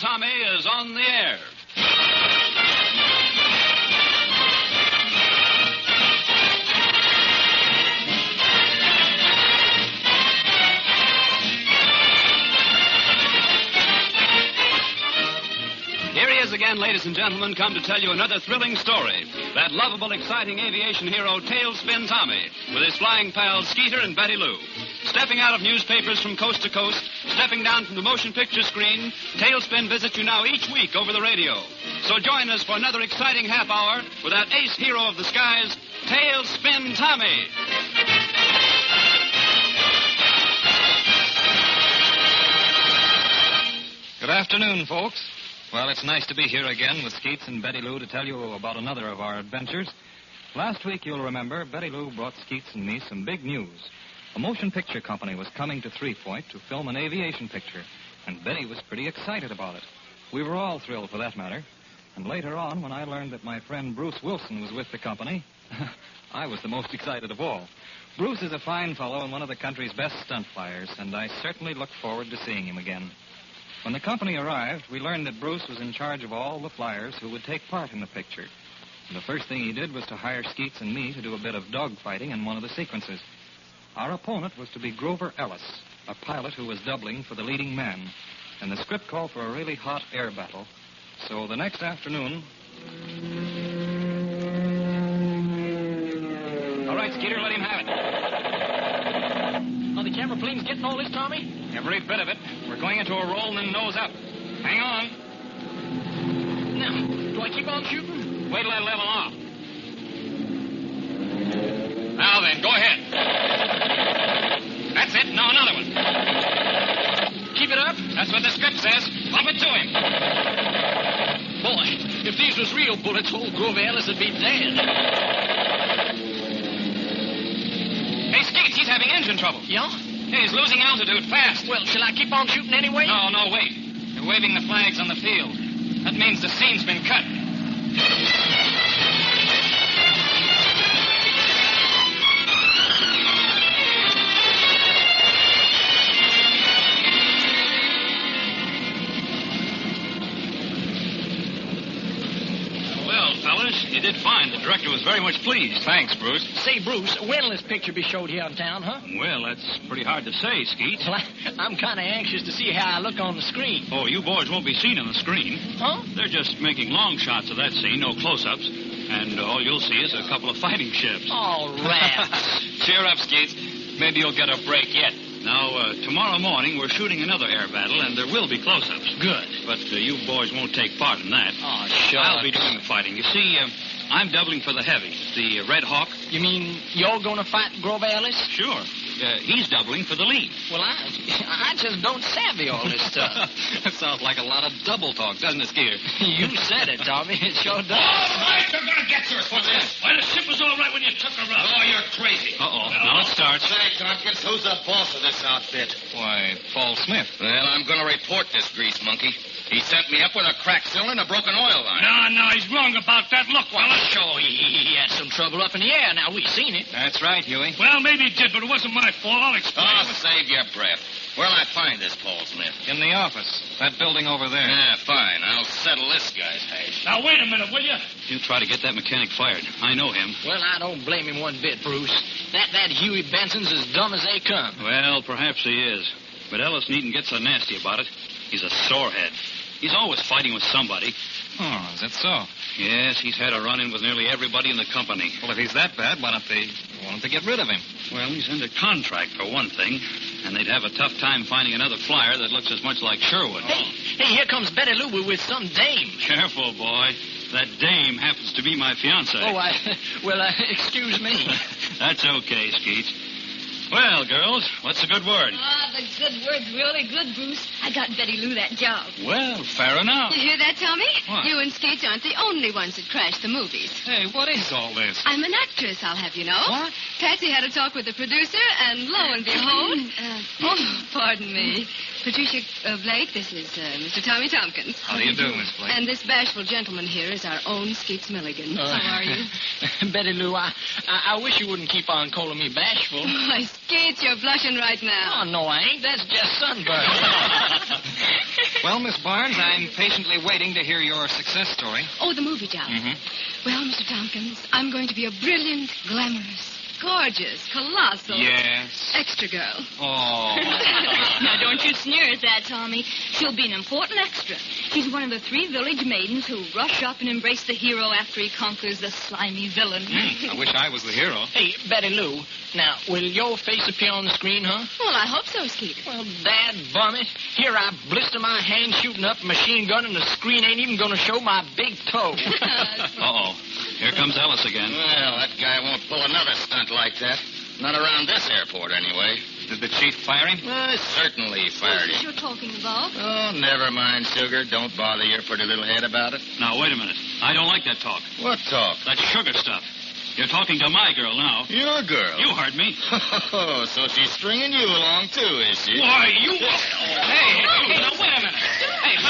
Tommy is on the air. Here he is again, ladies and gentlemen, come to tell you another thrilling story. That lovable, exciting aviation hero, Tailspin Tommy, with his flying pals Skeeter and Betty Lou. Stepping out of newspapers from coast to coast, stepping down from the motion picture screen, Tailspin visits you now each week over the radio. So join us for another exciting half hour with that ace hero of the skies, Tailspin Tommy. Good afternoon, folks. Well, it's nice to be here again with Skeets and Betty Lou to tell you about another of our adventures. Last week, you'll remember, Betty Lou brought Skeets and me some big news. A motion picture company was coming to Three Point to film an aviation picture, and Betty was pretty excited about it. We were all thrilled, for that matter. And later on, when I learned that my friend Bruce Wilson was with the company, I was the most excited of all. Bruce is a fine fellow and one of the country's best stunt flyers, and I certainly look forward to seeing him again. When the company arrived, we learned that Bruce was in charge of all the flyers who would take part in the picture. And the first thing he did was to hire Skeets and me to do a bit of dogfighting in one of the sequences. Our opponent was to be Grover Ellis, a pilot who was doubling for the leading man. And the script called for a really hot air battle. So the next afternoon... All right, Skeeter, let him have it. Are the camera planes getting all this, Tommy? Every bit of it. We're going into a roll and then nose up. Hang on. Now, do I keep on shooting? Wait till I level off. Now then, go ahead. That's it. Now another one. Keep it up? That's what the script says. Bump it to him. Boy, if these was real bullets, old Grover Ellis would be dead. Hey, Skeets, he's having engine trouble. Yeah? Hey, he's losing altitude fast. Well, shall I keep on shooting anyway? No, wait. They're waving the flags on the field. That means the scene's been cut. Well, fellas, you did fine. The director was very much pleased. Thanks, Bruce. Say, Bruce, when'll this picture be showed here in town, huh? Well, that's pretty hard to say, Skeets. Well, I'm kind of anxious to see how I look on the screen. Oh, you boys won't be seen on the screen. Huh? They're just making long shots of that scene, no close-ups. And all you'll see is a couple of fighting ships. Oh, rats. Cheer up, Skeets. Maybe you'll get a break yet. Now, tomorrow morning, we're shooting another air battle, and there will be close-ups. Good. But you boys won't take part in that. Oh, sure. I'll be doing the fighting. You see, I'm doubling for the heavy, the Red Hawk. You mean you're going to fight Grover Ellis? Sure. He's doubling for the lead. Well, I just don't savvy all this stuff. That sounds like a lot of double talk, doesn't it, Skeeter? You said it, Tommy. It sure does. All right, they're going to get yours. What's this? Why, the ship was all right when you took her up. Oh, you're crazy. Uh-oh. Now it starts. Say, Tompkins, who's the boss of this outfit? Why, Paul Smith. Well, I'm going to report this grease monkey. He set me up with a cracked cylinder and a broken oil line. No, he's wrong about that. Look, Well, sure, he had some trouble up in the air. Now, we seen it. That's right, Huey. Well, maybe he did, but it wasn't my fault. I'll explain. Oh, save your breath. Where'll I find this Paul Smith? In the office. That building over there. Yeah, fine. I'll settle this guy's hash. Now, wait a minute, will you? You try to get that mechanic fired. I know him. Well, I don't blame him one bit, Bruce. That Huey Benson's as dumb as they come. Well, perhaps he is. But Ellis needn't get so nasty about it. He's a sorehead. He's always fighting with somebody. Oh, is that so? Yes, he's had a run-in with nearly everybody in the company. Well, if he's that bad, why don't they want to get rid of him? Well, he's under contract, for one thing. And they'd have a tough time finding another flyer that looks as much like Sherwood. Hey, here comes Betty Lou with some dame. Careful, boy. That dame happens to be my fiancée. Oh, excuse me. That's okay, Skeets. Well, girls, what's the good word? The good word's really good, Bruce. I got Betty Lou that job. Well, fair enough. You hear that, Tommy? What? You and Skeets aren't the only ones that crashed the movies. Hey, what is all this? I'm an actress, I'll have you know. What? Patsy had a talk with the producer, and lo and behold... oh, pardon me. Patricia Blake, this is Mr. Tommy Tompkins. How do you do, Miss Blake? And this bashful gentleman here is our own Skeets Milligan. How are you? Betty Lou, I wish you wouldn't keep on calling me bashful. Why, Skeets, you're blushing right now. Oh, no, I ain't. That's just sunburn. Well, Miss Barnes, I'm patiently waiting to hear your success story. Oh, the movie job. Mm-hmm. Well, Mr. Tompkins, I'm going to be a brilliant, glamorous, gorgeous, colossal... Yes. extra girl. Oh. Now, don't you sneer at that, Tommy. She'll be an important extra. She's one of the 3 village maidens who rush up and embrace the hero after he conquers the slimy villain. I wish I was the hero. Hey, Betty Lou, now, will your face appear on the screen, huh? Well, I hope so, Skeeter. Well, dad bum it. Here I blister my hand shooting up a machine gun, and the screen ain't even going to show my big toe. Uh-oh. Here comes Ellis again. Well, that guy won't pull another stunt like that. Not around this airport, anyway. Did the chief fire him? Certainly fired What's him. you're talking about? Oh, never mind, Sugar. Don't bother your pretty little head about it. Now, wait a minute. I don't like that talk. What talk? That sugar stuff. You're talking to my girl now. Your girl. You heard me. Oh, so she's stringing you along, too, is she? Why, you... Hey, now, wait a minute. Hey, you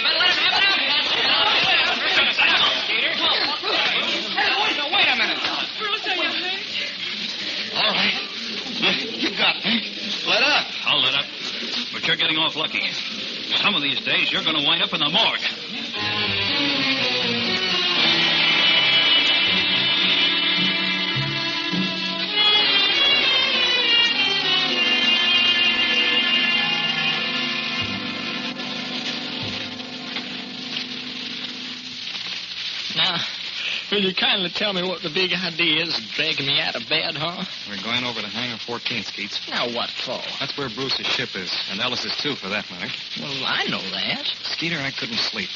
better let him have it out. Wait a minute. All right. You got me. Let up. I'll let up. But you're getting off lucky. Some of these days, you're going to wind up in the morgue. Now, will you kindly tell me what the big idea is dragging me out of bed, huh? We're going over to Hangar 14, Skeets. Now, what for? That's where Bruce's ship is, and Ellis's too, for that matter. Well, I know that. Skeeter, I couldn't sleep.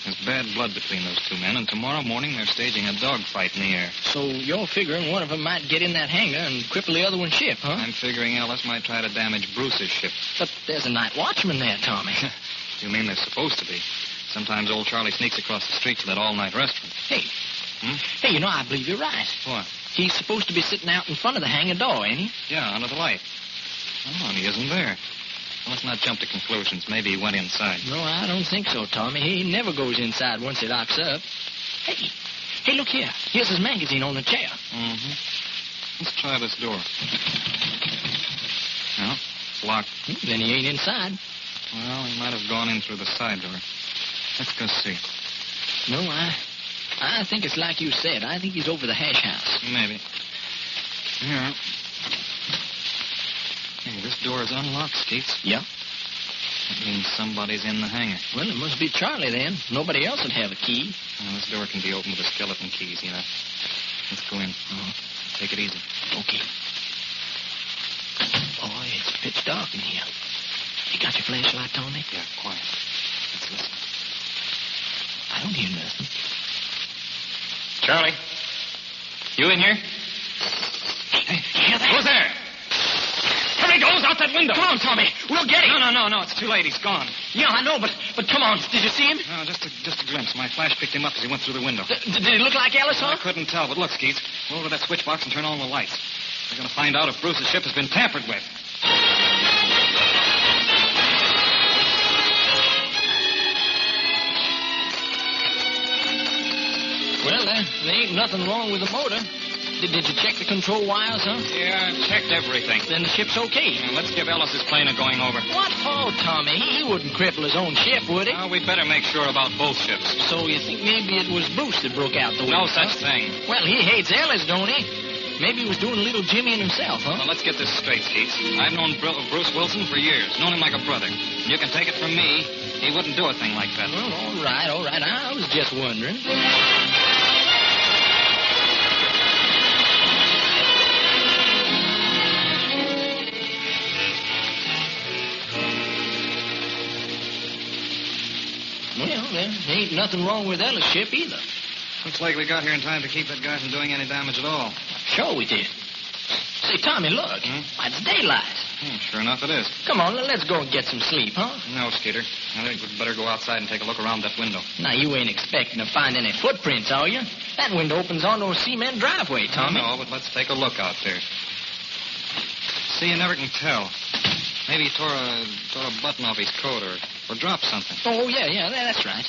There's bad blood between those 2 men, and tomorrow morning they're staging a dogfight in the air. So you're figuring one of them might get in that hangar and cripple the other one's ship, huh? I'm figuring Ellis might try to damage Bruce's ship. But there's a night watchman there, Tommy. You mean they're supposed to be? Sometimes old Charlie sneaks across the street to that all-night restaurant. Hey. Hey, you know, I believe you're right. What? He's supposed to be sitting out in front of the hangar door, ain't he? Yeah, under the light. Oh, and he isn't there. Well, let's not jump to conclusions. Maybe he went inside. No, I don't think so, Tommy. He never goes inside once he locks up. Hey, look here. Here's his magazine on the chair. Mm-hmm. Let's try this door. No, it's locked. Then he ain't inside. Well, he might have gone in through the side door. Let's go see. No, I think it's like you said. I think he's over the hash house. Maybe. Here. Hey, this door is unlocked, Skeets. Yeah? That means somebody's in the hangar. Well, it must be Charlie, then. Nobody else would have a key. Well, this door can be opened with a skeleton keys, you know. Let's go in. Take it easy. Okay. Oh, it's pitch dark in here. You got your flashlight, Tommy? Yeah, quiet. Let's listen. I don't hear nothing. Charlie, you in here? Hey, hear that? Who's there? There he goes, out that window. Come on, Tommy. We'll get him. No. It's too late. He's gone. Yeah, I know, but come on. Did you see him? No, just a glimpse. My flash picked him up as he went through the window. Did he look like Ellis, huh? I couldn't tell, but look, Skeets. Go over to that switch box and turn on the lights. We're going to find out if Bruce's ship has been tampered with. Well, there ain't nothing wrong with the motor. Did you check the control wires, huh? Yeah, I've checked everything. Then the ship's okay. Now, let's give Ellis's plane a going over. What for, Tommy? He wouldn't cripple his own ship, would he? Well, we'd better make sure about both ships. So you think maybe it was Bruce that broke out the window? No such thing. Well, he hates Ellis, don't he? Maybe he was doing a little jimmying himself, huh? Well, let's get this straight, Skeets. I've known Bruce Wilson for years. Known him like a brother. You can take it from me, he wouldn't do a thing like that. Well, all right. I was just wondering. Well, there ain't nothing wrong with Ellis' ship either. Looks like we got here in time to keep that guy from doing any damage at all. Sure we did. Say, Tommy, look. Why, it's daylight. Sure enough it is. Come on, let's go and get some sleep, huh? No, Skeeter. I think we'd better go outside and take a look around that window. Now, you ain't expecting to find any footprints, are you? That window opens onto a cement driveway, Tommy. No, but let's take a look out there. See, you never can tell. Maybe he tore a button off his coat or dropped something. Oh, yeah, that's right.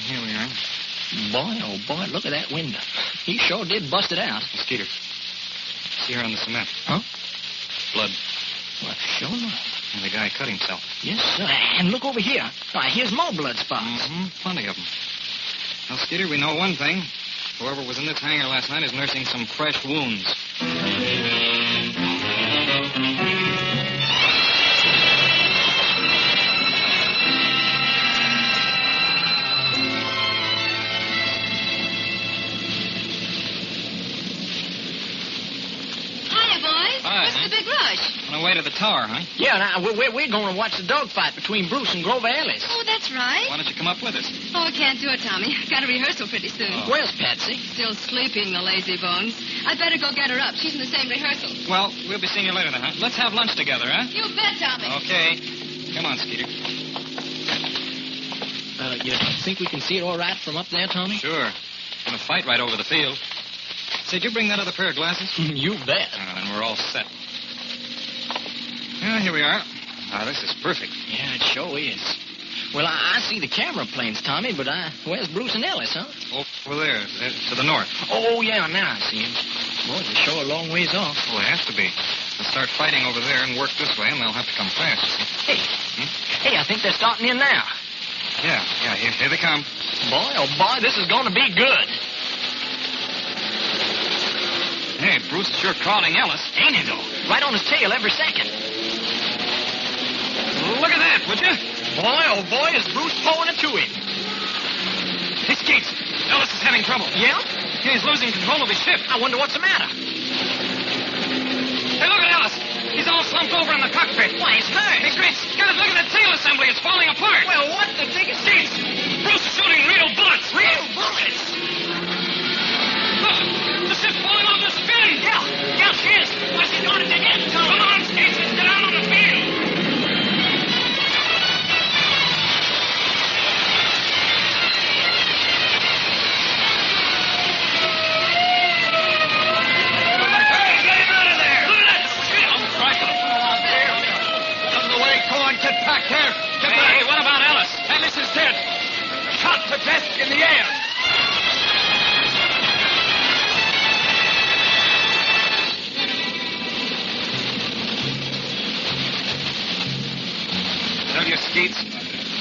Here we are. Boy, look at that window. He sure did bust it out. Skeeter. See her on the cement. Huh? Blood. Well, sure enough. And the guy cut himself. Yes, sir. And look over here. Why, here's more blood spots. Mm-hmm. Plenty of them. Well, Skeeter, we know one thing. Whoever was in this hangar last night is nursing some fresh wounds. Hiya, boys. Hi, What's huh? the big rush? On our way to the tower, huh? Yeah, now, we're going to watch the dogfight between Bruce and Grover Ellis. Oh, that's right. Why don't you come up with us? Oh, I can't do it, Tommy. I've got a rehearsal pretty soon. Oh. Where's Patsy? Still sleeping, the lazy bones. I'd better go get her up. She's in the same rehearsal. Well, we'll be seeing you later then, huh? Let's have lunch together, huh? You bet, Tommy. Okay. Come on, Skeeter. You think we can see it all right from up there, Tommy? Sure. Gonna fight right over the field. Say, did you bring that other pair of glasses? You bet. Then we're all set. Yeah, here we are. Ah, this is perfect. Yeah, it sure is. Well, I see the camera planes, Tommy, but where's Bruce and Ellis, huh? Over there, to the north. Oh, yeah, now I see him. Boy, they're sure a long ways off. Well, it has to be. They'll start fighting over there and work this way, and they'll have to come fast, you see. Hey, I think they're starting in now. Yeah, here they come. Boy, oh boy, this is going to be good. Hey, Bruce is sure crawling Ellis. Ain't he, though? Right on his tail every second. Look at that, would you? Boy, oh boy, is Bruce pulling it to him. Hey, Skeets, Ellis is having trouble. Yeah? He's losing control of his ship. I wonder what's the matter. Hey, look at Ellis. He's all slumped over in the cockpit. Why, he's hurt. Hey, great Scott, look at that tail assembly. It's falling apart. Well, what the biggest... Skeets, Bruce is shooting real bullets. Real bullets? Look, the ship's falling off the spin. Yeah, she is. What's he doing to get? Come on, Skeets, let's get out on the field. Back here. Hey, what about Ellis? Ellis is dead. Shot to death in the air. Tell you, Skeets,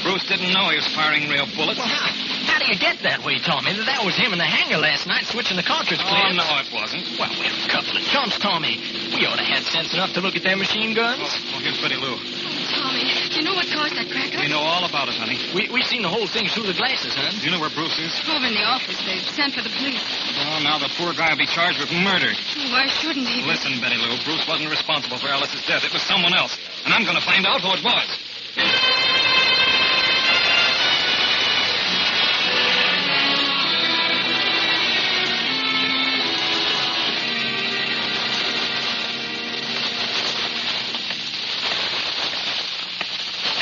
Bruce didn't know he was firing real bullets. Well, how do you get that way, Tommy? That was him in the hangar last night switching the cartridge Oh, clips. no, it wasn't. Well, we're a couple of chumps, Tommy. We ought to have sense enough to look at their machine guns. Oh, here's Betty Lou. Tommy, do you know what caused that crack up? We know all about it, honey. We seen the whole thing through the glasses, huh? Do you know where Bruce is? Over in the office. They've sent for the police. Oh, now the poor guy will be charged with murder. Why shouldn't he? Listen, Betty Lou, Bruce wasn't responsible for Ellis's death. It was someone else. And I'm going to find out who it was.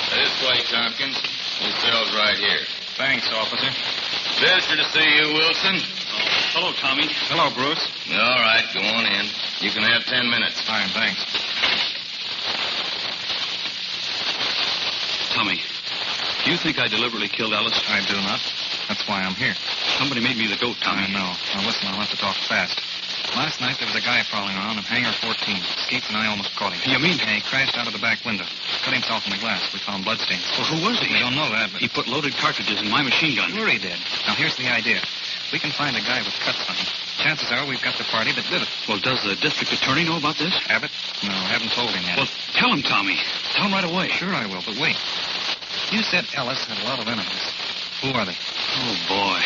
This way, Tompkins. Your cell's right here. Thanks, officer. Pleasure to see you, Wilson. Hello, Tommy. Hello, Bruce. All right, go on in. You can have 10 minutes. Fine, thanks. Tommy, do you think I deliberately killed Ellis? I do not. That's why I'm here. Somebody made me the goat, Tommy. I know. Now, listen, I'll have to talk fast. Last night, there was a guy crawling around in Hangar 14. Skeets and I almost caught him. You mean? Yeah, he crashed out of the back window. Cut himself in the glass. We found bloodstains. Well, who was he? We don't know that, but... He put loaded cartridges in my machine gun. Sure he did. Now, here's the idea. We can find a guy with cuts on him. Chances are we've got the party that did it. Well, does the district attorney know about this? Abbott? No, haven't told him yet. Well, tell him, Tommy. Tell him right away. Sure I will, but wait. You said Ellis had a lot of enemies. Who are they? Oh, boy.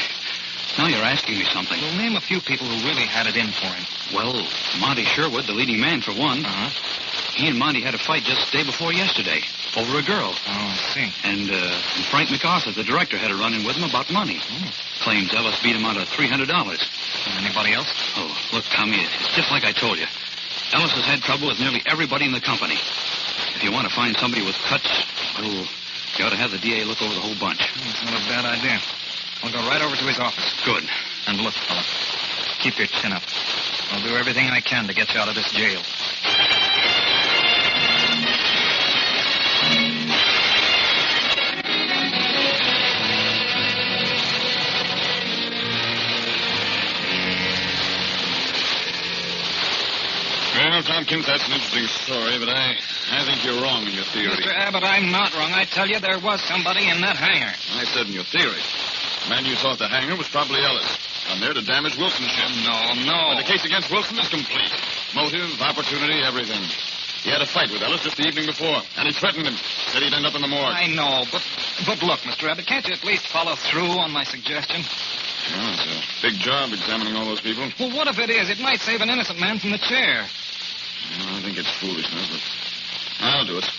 Now you're asking me something. Well, name a few people who really had it in for him. Well, Monty Sherwood, the leading man, for one. Uh-huh. He and Monty had a fight just the day before yesterday over a girl. Oh, I see. And Frank MacArthur, the director, had a run-in with him about money. Claims Ellis beat him out of $300. Anybody else? Oh, look, Tommy, it's just like I told you. Ellis has had trouble with nearly everybody in the company. If you want to find somebody with cuts, well, you ought to have the DA look over the whole bunch. That's not a bad idea. I'll go right over to his office. Good. And look, fella, keep your chin up. I'll do everything I can to get you out of this jail. Well, Tompkins, that's an interesting story, but I think you're wrong in your theory. Mr. Abbott, I'm not wrong. I tell you, there was somebody in that hangar. I said in your theory. The man you saw at the hangar was probably Ellis. Come there to damage Wilson's ship. No. But the case against Wilson is complete. Motive, opportunity, everything. He had a fight with Ellis just the evening before, and he threatened him. Said he'd end up in the morgue. I know, but look, Mr. Abbott, can't you at least follow through on my suggestion? Well, it's a big job examining all those people. Well, what if it is? It might save an innocent man from the chair. Well, I think it's foolishness, but I'll do it.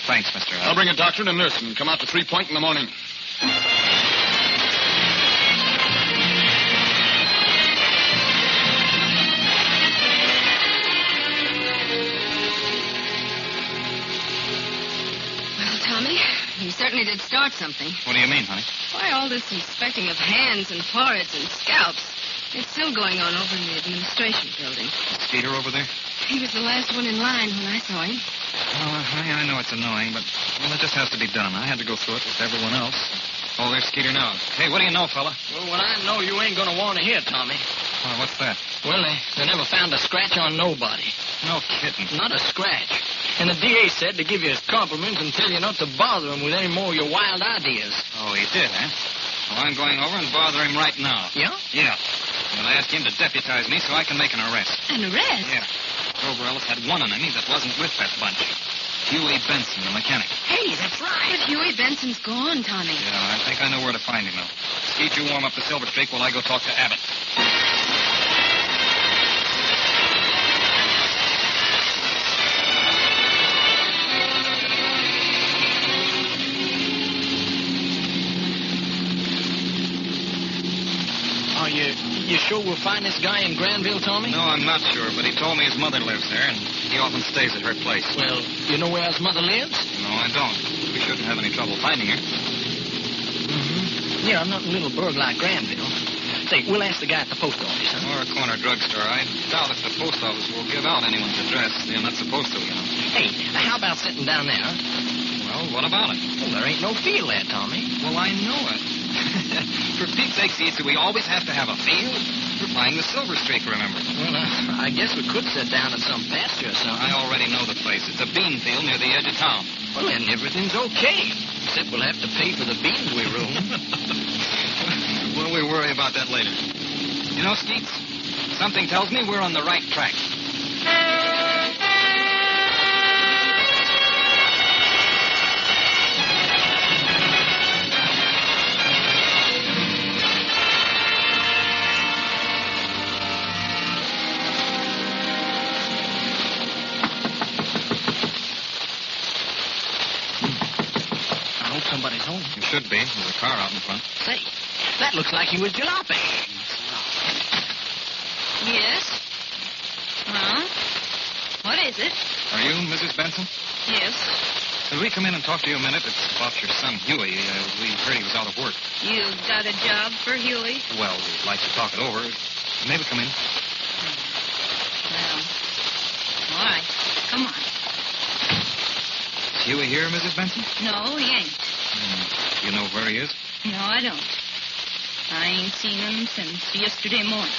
Thanks, Mr. Abbott. I'll bring a doctor and a nurse and come out to 3 Point in the morning. Tommy, you certainly did start something. What do you mean, honey? Why all this inspecting of hands and foreheads and scalps? It's still going on over in the administration building. Is Skeeter over there? He was the last one in line when I saw him. Oh, I know it's annoying, but, well, it just has to be done. I had to go through it with everyone else. Oh, there's Skeeter now. Hey, what do you know, fella? Well, what I know you ain't going to want to hear, Tommy. Oh, what's that? Well, they never found a scratch on nobody. No kidding. Not a scratch. And the DA said to give you his compliments and tell you not to bother him with any more of your wild ideas. Oh, he did, huh? Well, I'm going over and bother him right now. Yeah? Yeah. I'm going to ask him to deputize me so I can make an arrest. An arrest? Yeah. Grover Ellis had one enemy that wasn't with that bunch. Huey Benson, the mechanic. Hey, that's right. But Huey Benson's gone, Tommy. Yeah, I think I know where to find him now. Skeet, you warm up the Silver Streak while I go talk to Abbott. You sure we'll find this guy in Granville, Tommy? No, I'm not sure, but he told me his mother lives there, and he often stays at her place. Well, you know where his mother lives? No, I don't. We shouldn't have any trouble finding her. Mm-hmm. Yeah, not in a little burg like Granville. Say, we'll ask the guy at the post office, huh? Or a corner drugstore. I doubt if the post office will give out anyone's address. They're not supposed to, you know. Hey, how about sitting down there? Well, what about it? Well, there ain't no field there, Tommy. Well, I know it. For Pete's sake, see, do we always have to have a field? We're flying the Silver Streak, remember? Well, I guess we could sit down at some pasture or something. I already know the place. It's a bean field near the edge of town. Well, then everything's okay. Except we'll have to pay for the beans we room. Well, we'll worry about that later. You know, Skeets, something tells me we're on the right track. Somebody's home. It should be. There's a car out in front. Say, that looks like he was jaloping. Yes? Huh? What is it? Are you Mrs. Benson? Yes. Could we come in and talk to you a minute? It's about your son, Huey. We heard he was out of work. You've got a job for Huey? Well, we'd like to talk it over. Maybe come in. Well, all right. Come on. Is Huey here, Mrs. Benson? No, he ain't. You know where he is? No, I don't. I ain't seen him since yesterday morning.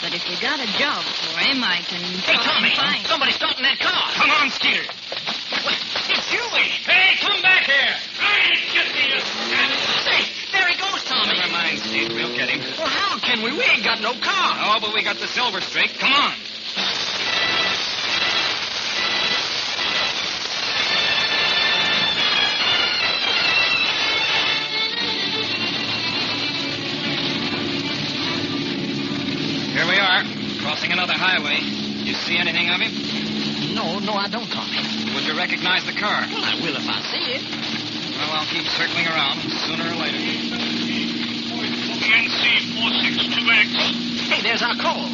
But if you got a job for him, I can... Hey, Tommy, somebody's starting that car. Come on, Skeeter. It's Huey. Hey, come back here. Say, there he goes, Tommy. Never mind, Skeet. We'll get him. Well, how can we? We ain't got no car. Oh, but we got the Silver Streak. Come on. Here we are, crossing another highway. You see anything of him? No, I don't, Tommy. Would you recognize the car? Well, I will if I see it. Well, I'll keep circling around. Sooner or later. NC 462X. Hey, there's our call.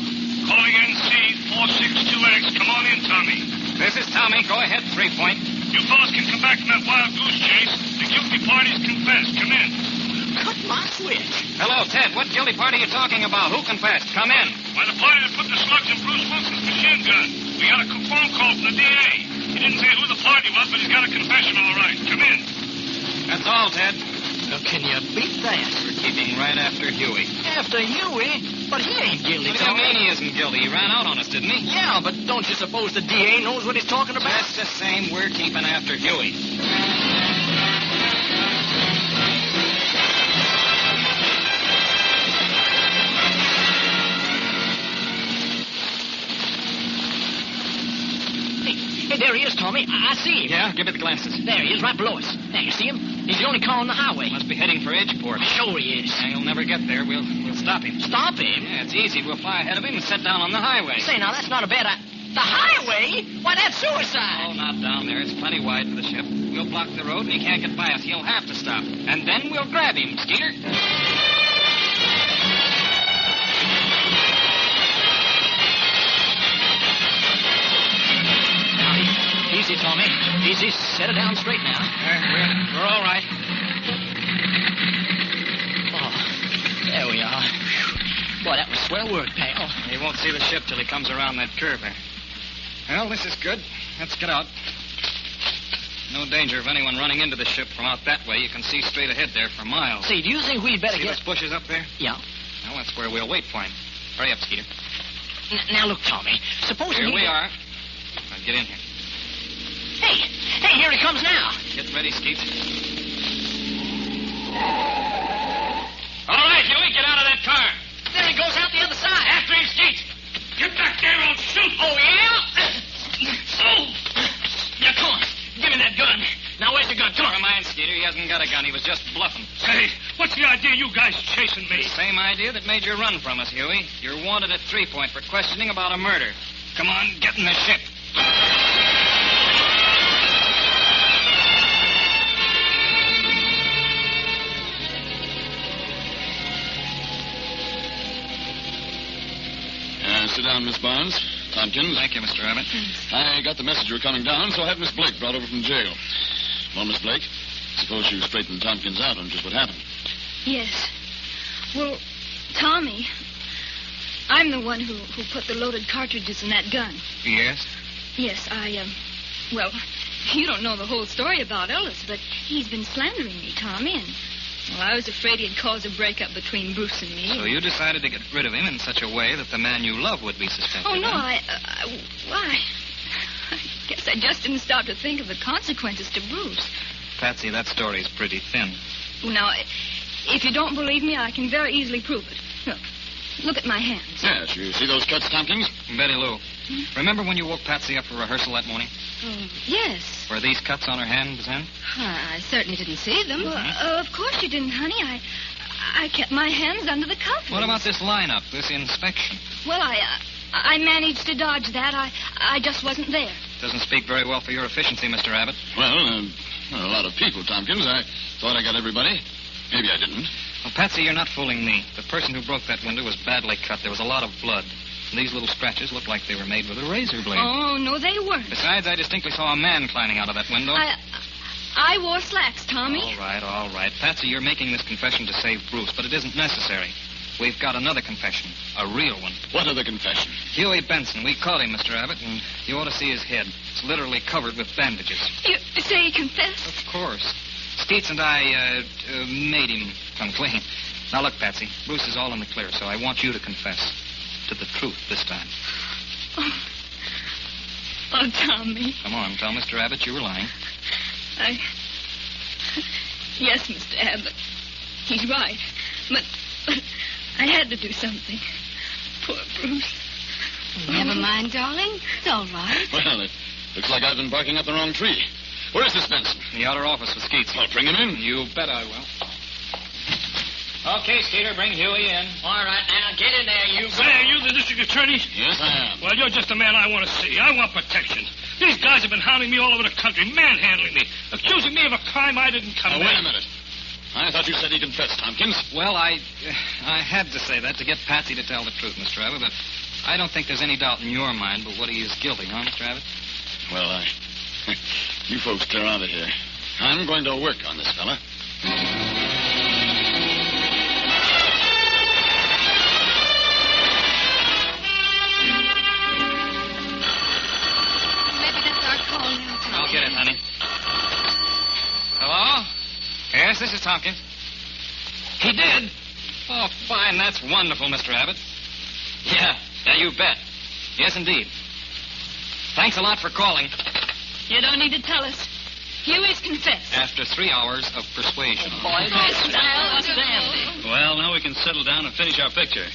Calling NC 462X. Come on in, Tommy. This is Tommy. Go ahead, 3 Point. You fellas can come back from that wild goose chase. The guilty party's confessed. Come in. Cut my switch. Hello, Ted. What guilty party are you talking about? Who confessed? Come in. Why, the party that put the slugs in Bruce Wilson's machine gun. We got a phone call from the DA. He didn't say who the party was, but he's got a confession all right. Come in. That's all, Ted. Well, can you beat that? We're keeping right after Huey. After Huey? But he ain't guilty, What do you Tommy. mean he isn't guilty? He ran out on us, didn't he? Yeah, but don't you suppose the DA knows what he's talking about? Just the same, we're keeping after Huey. Hey, there he is, Tommy. I see him. Yeah? Give me the glasses. There he is, right below us. There, you see him? He's the only car on the highway. Must be heading for Edgeport. Sure he is. Yeah, he'll never get there. We'll stop him. Stop him? Yeah, it's easy. We'll fly ahead of him and set down on the highway. Say, now, that's not a bad idea. The highway? Why, that's suicide. Oh, not down there. It's plenty wide for the ship. We'll block the road and he can't get by us. He'll have to stop. And then we'll grab him, Skeeter. Easy, Tommy. Easy. Set it down straight now. We're all right. Oh, there we are. Boy, that was swell work, pal. He won't see the ship till he comes around that curve there. Well, this is good. Let's get out. No danger of anyone running into the ship from out that way. You can see straight ahead there for miles. Say, do you think we'd better See get... those bushes up there? Yeah. Well, that's where we'll wait for him. Hurry up, Skeeter. Now, look, Tommy. Suppose Here we are. Now, get in here. Hey, here he comes now. Get ready, Skeet. All right, Huey, get out of that car. There he goes out the other side. After him, Skeet. Get back there, I'll shoot. Oh, yeah? Oh. Now, come on. Give me that gun. Now, where's the gun? Come on. Never mind, Skeeter. He hasn't got a gun. He was just bluffing. Say, what's the idea you guys chasing me? The same idea that made you run from us, Huey. You're wanted at 3 Point for questioning about a murder. Come on, get in the ship. Sit down, Miss Barnes. Tompkins. Thank you, Mr. Abbott. I got the message you were coming down, so I had Miss Blake brought over from jail. Well, Miss Blake, suppose you straightened Tompkins out on just what happened. Yes. Well, Tommy, I'm the one who put the loaded cartridges in that gun. Yes? Yes, well, you don't know the whole story about Ellis, but he's been slandering me, Tommy, and, well, I was afraid he'd cause a breakup between Bruce and me. So you decided to get rid of him in such a way that the man you love would be suspected. Oh, no, huh? I guess I just didn't stop to think of the consequences to Bruce. Patsy, that story's pretty thin. Well, now, if you don't believe me, I can very easily prove it. Look at my hands. Yes, you see those cuts, Tompkins? Betty Lou, remember when you woke Patsy up for rehearsal that morning? Yes. Were these cuts on her hands then? I certainly didn't see them. Well, of course you didn't, honey. I kept my hands under the covers. What about this lineup, this inspection? Well, I managed to dodge that. I just wasn't there. Doesn't speak very well for your efficiency, Mr. Abbott. Well, a lot of people, Tompkins. I thought I got everybody. Maybe I didn't. Well, Patsy, you're not fooling me. The person who broke that window was badly cut. There was a lot of blood. And these little scratches looked like they were made with a razor blade. Oh, no, they weren't. Besides, I distinctly saw a man climbing out of that window. I wore slacks, Tommy. All right. Patsy, you're making this confession to save Bruce, but it isn't necessary. We've got another confession, a real one. What other confession? Huey Benson. We caught him, Mr. Abbott, and you ought to see his head. It's literally covered with bandages. You say he confessed? Of course. Skeets and I made him come clean. Now, look, Patsy, Bruce is all in the clear, so I want you to confess to the truth this time. Oh, Tommy. Come on, tell Mr. Abbott you were lying. Yes, Mr. Abbott. He's right. But I had to do something. Poor Bruce. Never mind, darling. It's all right. Well, it looks like I've been barking up the wrong tree. Where's this Benson? The outer office with Skeets. I'll bring him in. You bet I will. Okay, Skeeter, bring Huey in. All right, now, get in there, you. Say, are you the district attorney? Yes, I am. Well, you're just the man I want to see. I want protection. These guys have been hounding me all over the country, manhandling me, accusing me of a crime I didn't commit. Now, wait a minute. I thought you said he confessed, Tompkins. Well, I had to say that to get Patsy to tell the truth, Mr. Abbott, but I don't think there's any doubt in your mind but what he is guilty, huh, Mr. Abbott? Well, you folks clear out of here. I'm going to work on this fella. Maybe that's our call now, Tommy. I'll get it, honey. Hello? Yes, this is Tompkins. He did. Oh, fine. That's wonderful, Mr. Abbott. Yeah, you bet. Yes, indeed. Thanks a lot for calling. You don't need to tell us. You is confessed. After 3 hours of persuasion. Boy, Well, now we can settle down and finish our picture.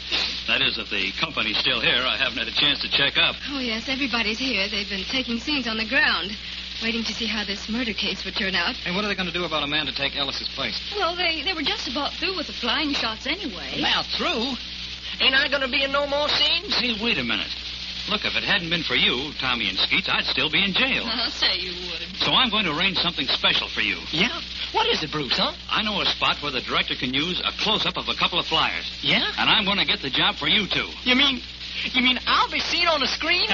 That is, if the company's still here. I haven't had a chance to check up. Oh, yes, everybody's here. They've been taking scenes on the ground, waiting to see how this murder case would turn out. Hey, what are they going to do about a man to take Ellis's place? Well, they were just about through with the flying shots anyway. About through? Ain't I going to be in no more scenes? Hey, wait a minute. Look, if it hadn't been for you, Tommy and Skeets, I'd still be in jail. I'll say you would. So I'm going to arrange something special for you. Yeah? What is it, Bruce, huh? I know a spot where the director can use a close-up of a couple of flyers. Yeah? And I'm going to get the job for you, too. You mean I'll be seen on the screen?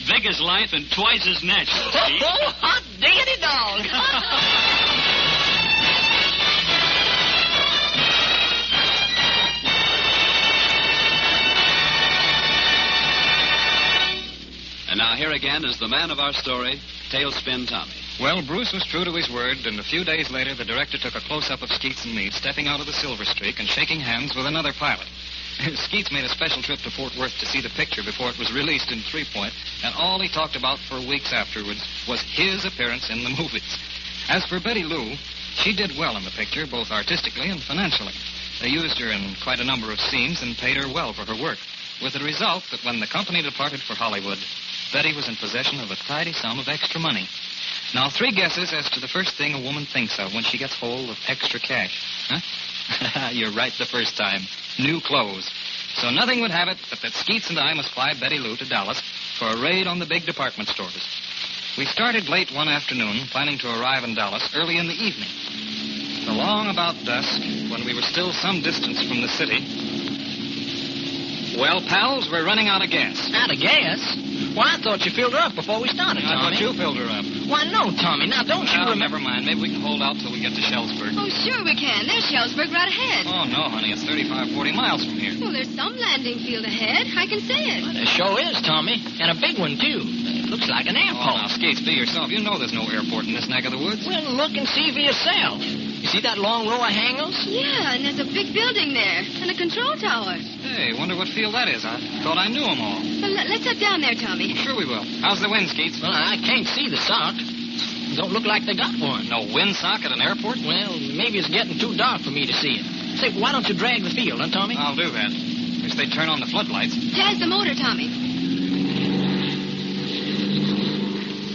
Big as life and twice as natural, Skeets. Oh, hot diggity dog. And now here again is the man of our story, Tailspin Tommy. Well, Bruce was true to his word, and a few days later, the director took a close-up of Skeets and me stepping out of the Silver Streak and shaking hands with another pilot. Skeets made a special trip to Fort Worth to see the picture before it was released in Three Point, and all he talked about for weeks afterwards was his appearance in the movies. As for Betty Lou, she did well in the picture, both artistically and financially. They used her in quite a number of scenes and paid her well for her work, with the result that when the company departed for Hollywood, Betty was in possession of a tidy sum of extra money. Now, 3 guesses as to the first thing a woman thinks of when she gets hold of extra cash. Huh? You're right the first time. New clothes. So nothing would have it but that Skeets and I must fly Betty Lou to Dallas for a raid on the big department stores. We started late one afternoon, planning to arrive in Dallas early in the evening. Along about dusk, when we were still some distance from the city... Well, pals, we're running out of gas. Out of gas? Why, I thought you filled her up before we started, Tommy. I thought you filled her up. Why, no, Tommy. Now, don't you Well, remember... never mind. Maybe we can hold out till we get to Shellsburg. Oh, sure we can. There's Shellsburg right ahead. Oh, no, honey. It's 35, 40 miles from here. Well, there's some landing field ahead. I can see it. There sure is, Tommy. And a big one, too. It looks like an Oh, now, airport. Skates, be yourself. You know there's no airport in this neck of the woods. Well, look and see for yourself. You see that long row of hangars? Yeah, and there's a big building there and a control tower. Hey, wonder what field that is. I thought I knew them all. Well, let's head down there, Tommy. Sure we will. How's the wind, Skeets? Well, I can't see the sock. Don't look like they got one. No windsock at an airport? Well, maybe it's getting too dark for me to see it. Say, why don't you drag the field, huh, Tommy? I'll do that. Wish they'd turn on the floodlights. There's the motor, Tommy.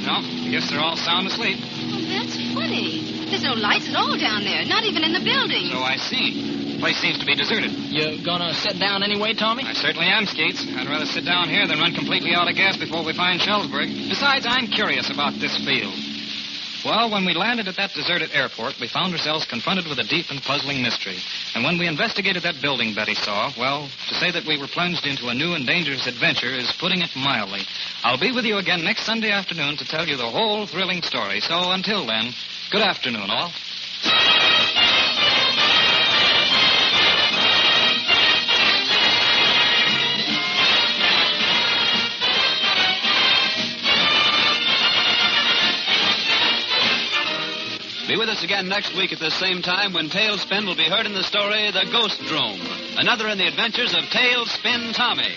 No, I guess they're all sound asleep. Oh, that's funny. There's no lights at all down there, not even in the building. So I see. The place seems to be deserted. You gonna sit down anyway, Tommy? I certainly am, Skeets. I'd rather sit down here than run completely out of gas before we find Shellsburg. Besides, I'm curious about this field. Well, when we landed at that deserted airport, we found ourselves confronted with a deep and puzzling mystery. And when we investigated that building Betty saw, well, to say that we were plunged into a new and dangerous adventure is putting it mildly. I'll be with you again next Sunday afternoon to tell you the whole thrilling story. So until then, good afternoon, all. Be with us again next week at this same time when Tailspin will be heard in the story The Ghost Drome, another in the adventures of Tailspin Tommy.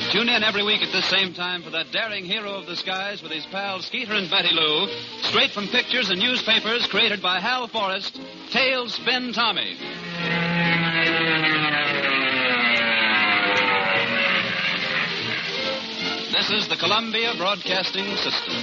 Tune in every week at this same time for that daring hero of the skies with his pals Skeeter and Betty Lou, straight from pictures and newspapers created by Hal Forrest, Tailspin Tommy. This is the Columbia Broadcasting System.